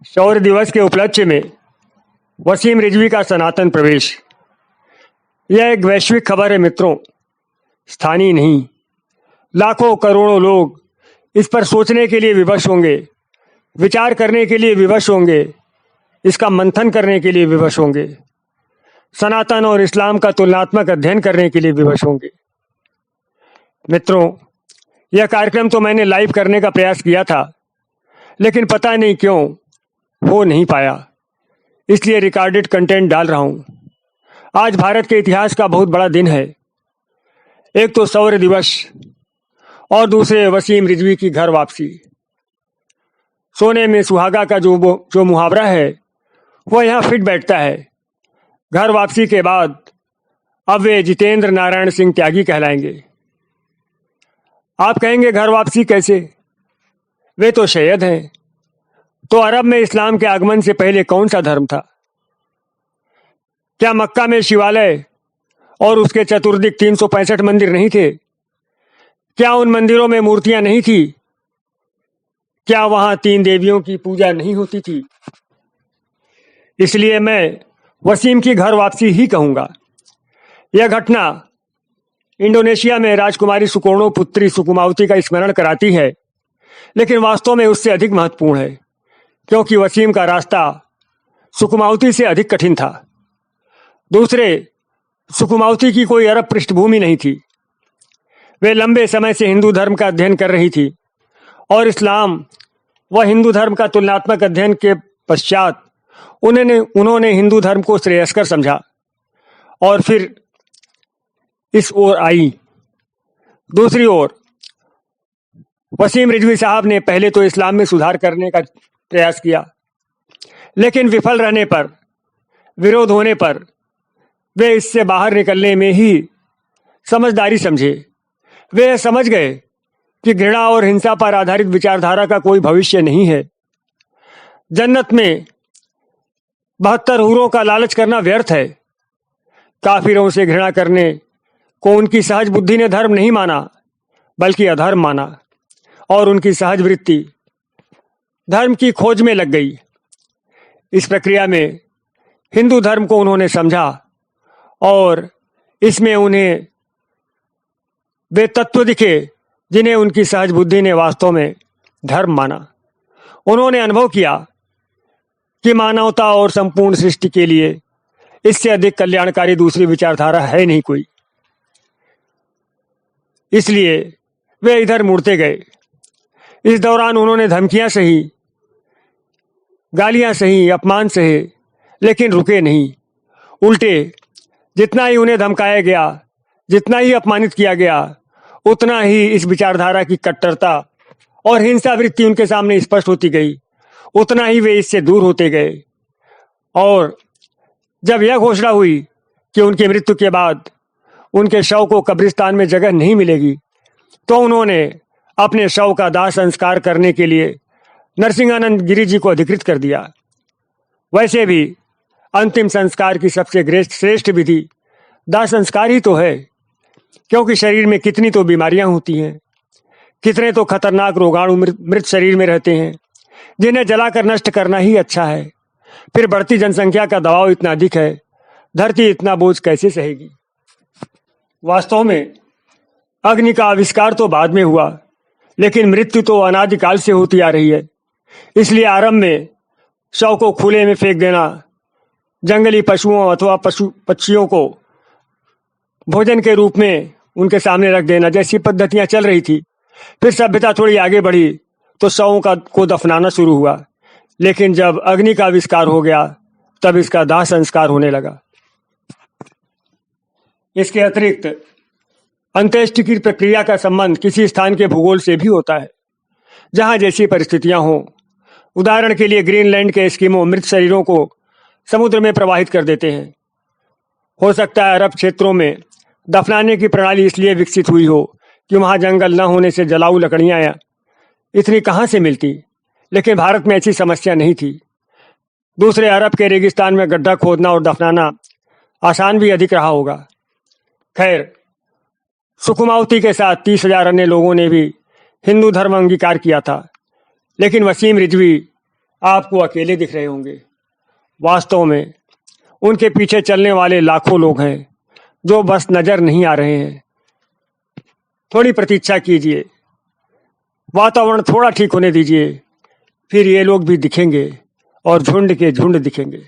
शौर्य दिवस के उपलक्ष्य में वसीम रिजवी का सनातन प्रवेश। यह एक वैश्विक खबर है मित्रों, स्थानीय नहीं। लाखों करोड़ों लोग इस पर सोचने के लिए विवश होंगे, विचार करने के लिए विवश होंगे, इसका मंथन करने के लिए विवश होंगे, सनातन और इस्लाम का तुलनात्मक अध्ययन करने के लिए विवश होंगे। मित्रों, यह कार्यक्रम तो मैंने लाइव करने का प्रयास किया था, लेकिन पता नहीं क्यों हो नहीं पाया, इसलिए रिकॉर्डेड कंटेंट डाल रहा हूं। आज भारत के इतिहास का बहुत बड़ा दिन है। एक तो शौर्य दिवस और दूसरे वसीम रिजवी की घर वापसी। सोने में सुहागा का जो मुहावरा है वह यहाँ फिट बैठता है। घर वापसी के बाद अब वे जितेंद्र नारायण सिंह त्यागी कहलाएंगे। आप कहेंगे घर वापसी कैसे? वे तो शैयद हैं। तो अरब में इस्लाम के आगमन से पहले कौन सा धर्म था? क्या मक्का में शिवालय और उसके चतुर्दिक 365 मंदिर नहीं थे? क्या उन मंदिरों में मूर्तियां नहीं थी? क्या वहां 3 देवियों की पूजा नहीं होती थी? इसलिए मैं वसीम की घर वापसी ही कहूंगा। यह घटना इंडोनेशिया में राजकुमारी सुकोर्णो पुत्री सुकुमावती का स्मरण कराती है, लेकिन वास्तव में उससे अधिक महत्वपूर्ण है, क्योंकि वसीम का रास्ता सुकुमावती से अधिक कठिन था। दूसरे, सुकुमावती की कोई अरब पृष्ठभूमि नहीं थी। वे लंबे समय से हिंदू धर्म का अध्ययन कर रही थी और इस्लाम व हिंदू धर्म का तुलनात्मक अध्ययन के पश्चात उन्होंने हिंदू धर्म को श्रेयस्कर समझा और फिर इस ओर आई। दूसरी ओर वसीम रिजवी साहब ने पहले तो इस्लाम में सुधार करने का प्रयास किया, लेकिन विफल रहने पर, विरोध होने पर वे इससे बाहर निकलने में ही समझदारी समझे। वे समझ गए कि घृणा और हिंसा पर आधारित विचारधारा का कोई भविष्य नहीं है। जन्नत में 72 हूरों का लालच करना व्यर्थ है। काफिरों से घृणा करने को उनकी सहज बुद्धि ने धर्म नहीं माना, बल्कि अधर्म माना, और उनकी सहज वृत्ति धर्म की खोज में लग गई। इस प्रक्रिया में हिंदू धर्म को उन्होंने समझा और इसमें उन्हें वे तत्व दिखे जिन्हें उनकी सहज बुद्धि ने वास्तव में धर्म माना। उन्होंने अनुभव किया कि मानवता और संपूर्ण सृष्टि के लिए इससे अधिक कल्याणकारी दूसरी विचारधारा है नहीं कोई। इसलिए वे इधर मुड़ते गए। इस दौरान उन्होंने धमकियां सही, गालियां सही, अपमान सहे, लेकिन रुके नहीं। उल्टे जितना ही उन्हें धमकाया गया, जितना ही अपमानित किया गया, उतना ही इस विचारधारा की कट्टरता और हिंसा वृत्ति उनके सामने स्पष्ट होती गई, उतना ही वे इससे दूर होते गए। और जब यह घोषणा हुई कि उनकी मृत्यु के बाद उनके शव को कब्रिस्तान में जगह नहीं मिलेगी, तो उन्होंने अपने शव का दाह संस्कार करने के लिए नरसिंहानंद गिरी जी को अधिकृत कर दिया। वैसे भी अंतिम संस्कार की सबसे श्रेष्ठ विधि दाह संस्कार ही तो है, क्योंकि शरीर में कितनी तो बीमारियां होती हैं, कितने तो खतरनाक रोगाणु मृत शरीर में रहते हैं, जिन्हें जलाकर नष्ट करना ही अच्छा है। फिर बढ़ती जनसंख्या का दबाव इतना अधिक है, धरती इतना बोझ कैसे सहेगी? वास्तव में अग्नि का आविष्कार तो बाद में हुआ, लेकिन मृत्यु तो अनादिकाल से होती आ रही है। इसलिए आरंभ में शव को खुले में फेंक देना, जंगली पशुओं अथवा पक्षियों को भोजन के रूप में उनके सामने रख देना जैसी पद्धतियां चल रही थी। फिर सभ्यता थोड़ी आगे बढ़ी तो शवों को दफनाना शुरू हुआ, लेकिन जब अग्नि का आविष्कार हो गया तब इसका दाह संस्कार होने लगा। इसके अतिरिक्त अंत्येष्टि की प्रक्रिया का संबंध किसी स्थान के भूगोल से भी होता है, जहां जैसी परिस्थितियां हों। उदाहरण के लिए ग्रीनलैंड के एस्किमो मृत शरीरों को समुद्र में प्रवाहित कर देते हैं। हो सकता है अरब क्षेत्रों में दफनाने की प्रणाली इसलिए विकसित हुई हो कि वहां जंगल न होने से जलाऊ लकड़ियां इतनी कहां से मिलती, लेकिन भारत में ऐसी समस्या नहीं थी। दूसरे अरब के रेगिस्तान में गड्ढा खोदना और दफनाना आसान भी अधिक रहा होगा। खैर, सुकुमावती के साथ 30,000 अन्य लोगों ने भी हिंदू धर्म अंगीकार किया था, लेकिन वसीम रिजवी आपको अकेले दिख रहे होंगे। वास्तव में उनके पीछे चलने वाले लाखों लोग हैं जो बस नजर नहीं आ रहे हैं। थोड़ी प्रतीक्षा कीजिए, वातावरण थोड़ा ठीक होने दीजिए, फिर ये लोग भी दिखेंगे और झुंड के झुंड दिखेंगे।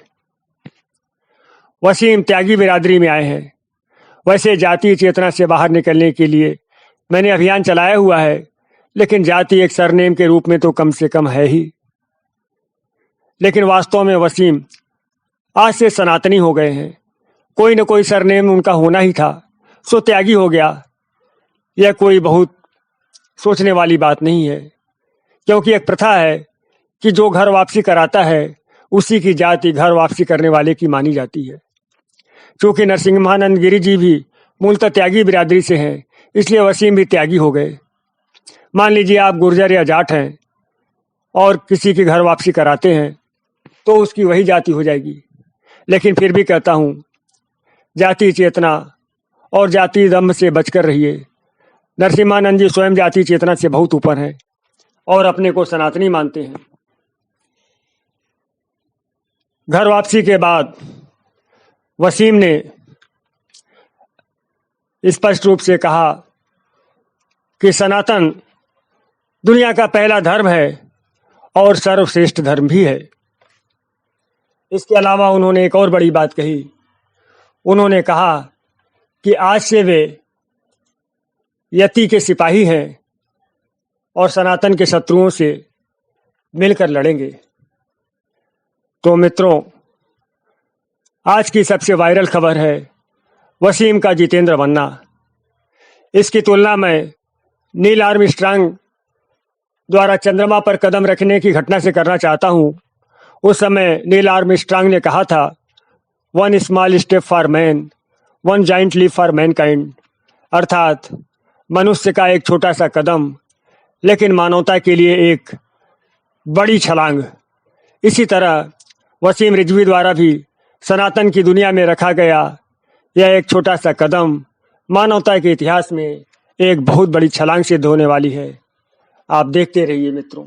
वसीम त्यागी बिरादरी में आए हैं। वैसे जातीय चेतना से बाहर निकलने के लिए मैंने अभियान चलाया हुआ है, लेकिन जाति एक सरनेम के रूप में तो कम से कम है ही। लेकिन वास्तव में वसीम आज से सनातनी हो गए हैं। कोई न कोई सरनेम उनका होना ही था, सो त्यागी हो गया। यह कोई बहुत सोचने वाली बात नहीं है, क्योंकि एक प्रथा है कि जो घर वापसी कराता है उसी की जाति घर वापसी करने वाले की मानी जाती है। क्योंकि नरसिम्हानंद गिरी जी भी मूलतः त्यागी बिरादरी से हैं, इसलिए वसीम भी त्यागी हो गए। मान लीजिए आप गुर्जर या जाट हैं और किसी की घर वापसी कराते हैं तो उसकी वही जाति हो जाएगी। लेकिन फिर भी कहता हूँ, जाति चेतना और जाति दम्भ से बचकर रहिए। नरसिम्हानंद जी स्वयं जाति चेतना से बहुत ऊपर हैं और अपने को सनातनी मानते हैं। घर वापसी के बाद वसीम ने स्पष्ट रूप से कहा कि सनातन दुनिया का पहला धर्म है और सर्वश्रेष्ठ धर्म भी है। इसके अलावा उन्होंने एक और बड़ी बात कही। उन्होंने कहा कि आज से वे यति के सिपाही हैं और सनातन के शत्रुओं से मिलकर लड़ेंगे। तो मित्रों, आज की सबसे वायरल खबर है वसीम का जितेंद्र बनना। इसकी तुलना मैं नील आर्मस्ट्रांग द्वारा चंद्रमा पर कदम रखने की घटना से करना चाहता हूं। उस समय नील आर्मस्ट्रांग ने कहा था, one small step for man, one giant leap for mankind, अर्थात मनुष्य का एक छोटा सा कदम लेकिन मानवता के लिए एक बड़ी छलांग। इसी तरह वसीम रिजवी द्वारा भी सनातन की दुनिया में रखा गया यह एक छोटा सा कदम मानवता के इतिहास में एक बहुत बड़ी छलांग सिद्ध होने वाली है। आप देखते रहिए मित्रों।